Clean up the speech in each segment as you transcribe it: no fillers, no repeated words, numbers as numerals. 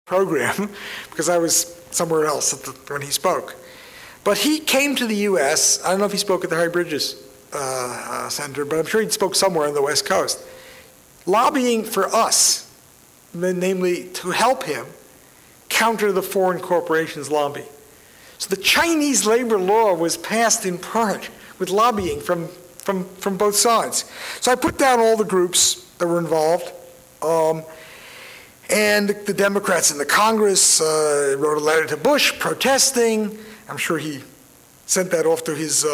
program because I was somewhere else when he spoke. But he came to the U.S. I don't know if he spoke at the Harry Bridges Center, but I'm sure he spoke somewhere on the West Coast, lobbying for us, namely to help him counter the foreign corporations lobby. So the Chinese labor law was passed in part with lobbying from both sides. So I put down all the groups that were involved, and the Democrats in the Congress wrote a letter to Bush protesting. I'm sure he sent that off to his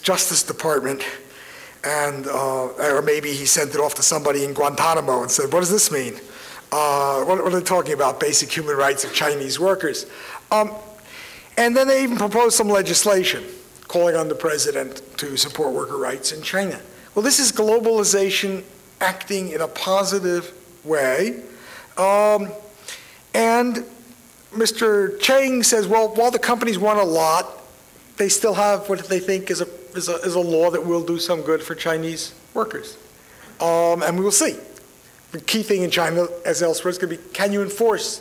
Justice Department, and or maybe he sent it off to somebody in Guantanamo and said, "What does this mean? What are they talking about? Basic human rights of Chinese workers." And then they even proposed some legislation calling on the president to support worker rights in China. Well, this is globalization acting in a positive way. And Mr. Cheng says, well, while the companies want a lot, they still have what they think is a law that will do some good for Chinese workers. And we will see. The key thing in China, as elsewhere, is going to be, can you enforce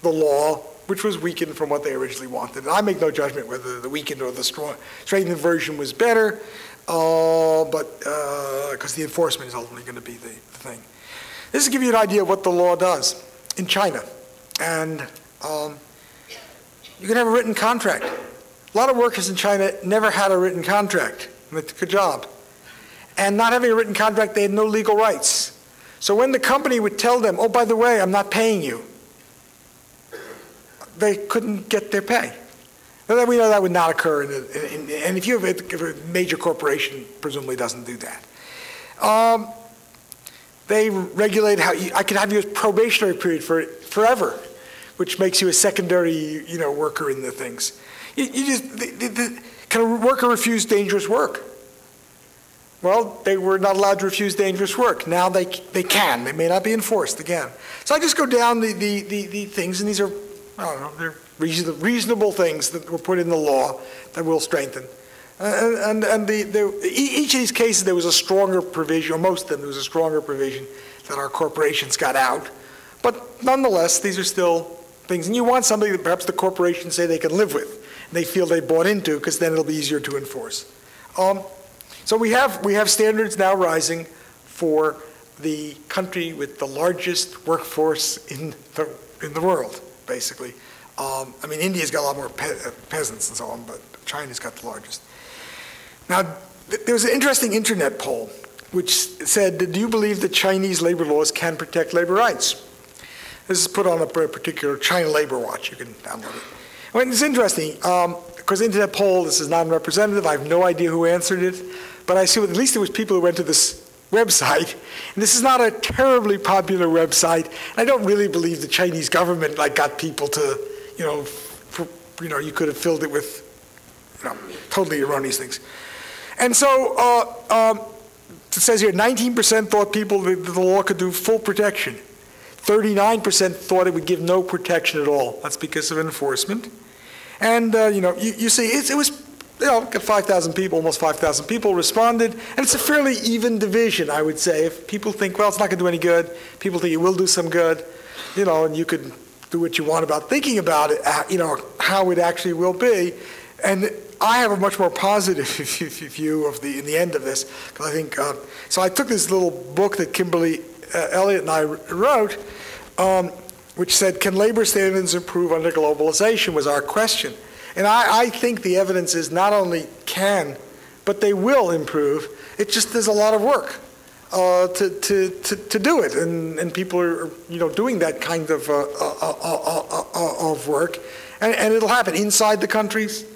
the law, which was weakened from what they originally wanted? And I make no judgment whether the weakened or the strengthened version was better, but because the enforcement is ultimately going to be the thing. This is to give you an idea of what the law does in China. And you can have a written contract. A lot of workers in China never had a written contract, and they took a job. And not having a written contract, they had no legal rights. So when the company would tell them, oh, by the way, I'm not paying you, they couldn't get their pay. And we know that would not occur, and if you have a major corporation, presumably doesn't do that. They regulate how I can have you a probationary period for forever, which makes you a secondary, worker in the things. Can a worker refuse dangerous work? Well, they were not allowed to refuse dangerous work. Now they can. They may not be enforced again. So I just go down the things, and these are, I don't know, they're reasonable things that were put in the law that will strengthen. Each of these cases, there was a stronger provision, or most of them, there was a stronger provision that our corporations got out. But nonetheless, these are still things. And you want something that perhaps the corporations say they can live with, and they feel they bought into, because then it'll be easier to enforce. So we have standards now rising for the country with the largest workforce in the world, basically. I mean, India's got a lot more peasants and so on, but China's got the largest. Now, there was an interesting internet poll which said, do you believe that Chinese labor laws can protect labor rights? This is put on a particular China Labor Watch. You can download it. I mean, it's interesting, because internet poll, this is non-representative. I have no idea who answered it, but I assume at least there was people who went to this website. And this is not a terribly popular website. I don't really believe the Chinese government got people to, you could have filled it with, totally erroneous things. And so it says here, 19% thought the law could do full protection. 39% thought it would give no protection at all. That's because of enforcement. And, you see, it was, 5,000 people, almost 5,000 people responded. And it's a fairly even division, I would say. If people think, well, it's not going to do any good. People think it will do some good. And you could do what you want about thinking about it, how it actually will be. And I have a much more positive view of in the end of this. Because I think, so I took this little book that Kimberly Elliott and I wrote, which said, can labor standards improve under globalization, was our question. And I think the evidence is not only can, but they will improve. It just, there's a lot of work to do it. And people are, doing that kind of work. And it'll happen inside the countries,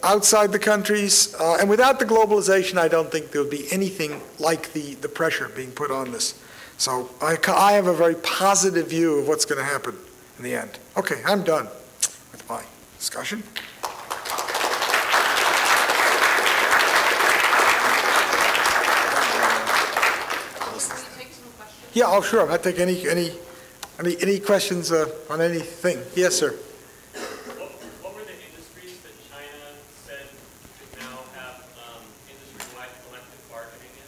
outside the countries. And without the globalization, I don't think there would be anything like the pressure being put on this. So I have a very positive view of what's going to happen in the end. Okay, I'm done with my discussion. Yeah, oh sure. I'm happy to take any questions on anything. Yes, sir. What were the industries that China said could now have industry-wide collective bargaining in?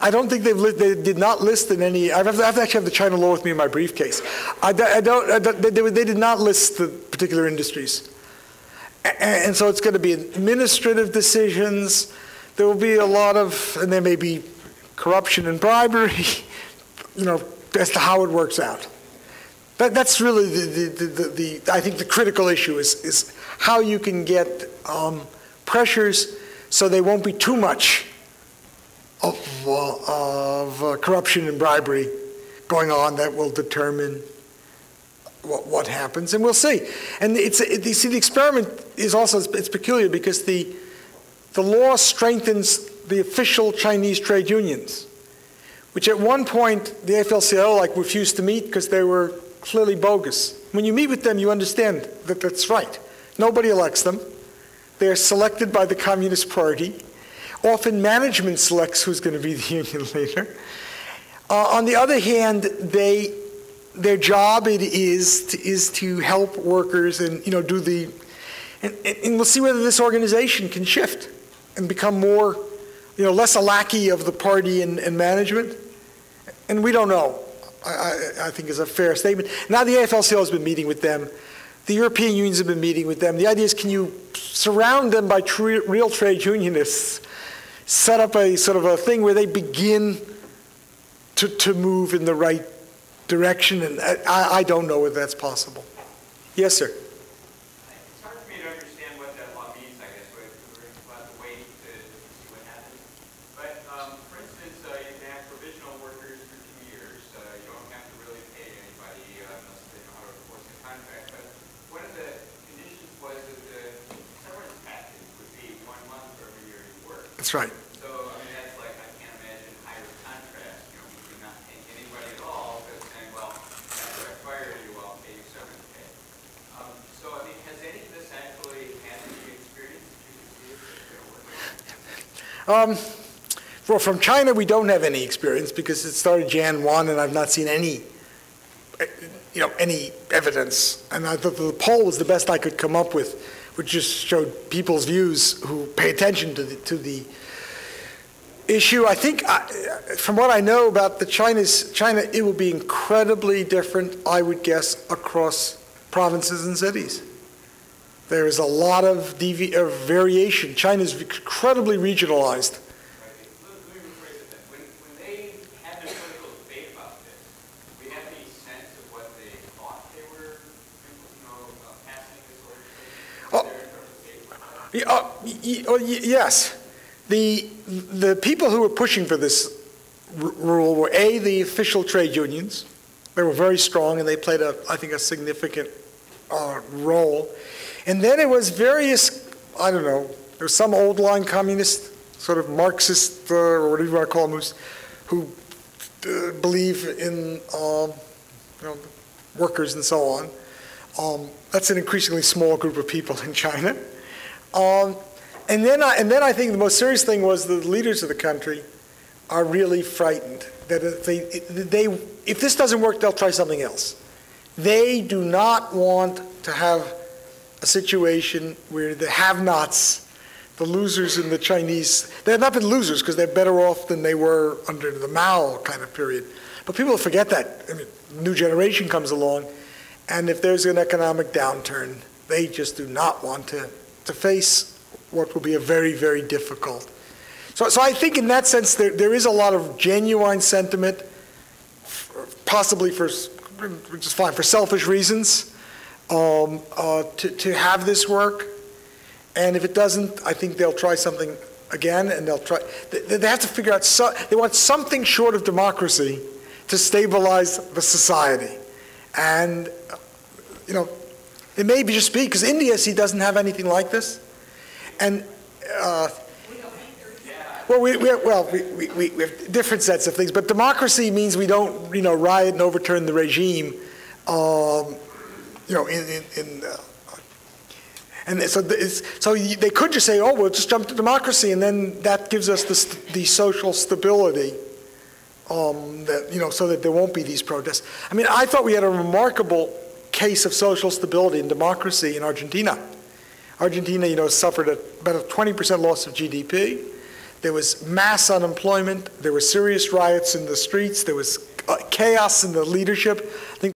I don't think they did not list in any. I have to actually have the China law with me in my briefcase. They did not list the particular industries, and so it's going to be administrative decisions. There will be a lot of, and there may be corruption and bribery, as to how it works out. That's really I think the critical issue is how you can get pressures so they won't be too much of corruption and bribery going on that will determine what happens, and we'll see. And you see, the experiment is also, it's peculiar because the law strengthens the official Chinese trade unions, which at one point the AFL-CIO refused to meet because they were clearly bogus. When you meet with them, you understand that that's right. Nobody elects them. They're selected by the Communist Party. Often management selects who's going to be the union leader. On the other hand, their job is to help workers and do the, and we'll see whether this organization can shift and become more, less a lackey of the party and management. And we don't know. I think is a fair statement. Now the AFL-CIO has been meeting with them. The European unions have been meeting with them. The idea is, can you surround them by real trade unionists, set up a sort of a thing where they begin to move in the right direction? And I don't know whether that's possible. Yes, sir. It's hard for me to understand what that law means, I guess. We're about to wait to see what happens. But, for instance, you can have provisional workers for 2 years. You don't have to really pay anybody unless they know how to enforce the contract. But one of the conditions was that the severance package would be 1 month for every year you work. That's right. So, I mean, that's like, I can't imagine higher contrast. We could not pay anybody at all, but saying, well, after I fire you, I'll pay you severance pay. So, I mean, has any of this actually had any experience that you can see it's going to work? Well, from China, we don't have any experience because it started Jan 1, and I've not seen any evidence. And I thought the poll was the best I could come up with, which just showed people's views who pay attention to the issue. I think, from what I know about China, it will be incredibly different, I would guess, across provinces and cities. There is a lot of variation. China is incredibly regionalized. Let me rephrase it then. When they had the political debate about this, do we have any sense of what they thought they were, passing this legislation? Yes. The people who were pushing for this rule were, A, the official trade unions. They were very strong, and they played, I think, a significant role. And then it was various, I don't know, there was some old-line communist, sort of Marxist, or whatever you want to call them, who believe in workers and so on. That's an increasingly small group of people in China. And then I think the most serious thing was the leaders of the country are really frightened that if this doesn't work, they'll try something else. They do not want to have a situation where the have-nots, the losers in the Chinese, they have not been losers because they're better off than they were under the Mao kind of period. But people forget that. I mean, new generation comes along, and if there's an economic downturn, they just do not want to face what will be a very, very difficult. So I think in that sense there is a lot of genuine sentiment, possibly which is fine, for selfish reasons, to have this work. And if it doesn't, I think they'll try something again, and they have to figure out, they want something short of democracy to stabilize the society. And, it may be just because India, doesn't have anything like this. And, we have different sets of things, but democracy means we don't, riot and overturn the regime, and so they could just say, oh, we'll just jump to democracy, and then that gives us the social stability, so that there won't be these protests. I mean, I thought we had a remarkable case of social stability and democracy in Argentina. Argentina, suffered about a 20% loss of GDP. There was mass unemployment. There were serious riots in the streets. There was chaos in the leadership.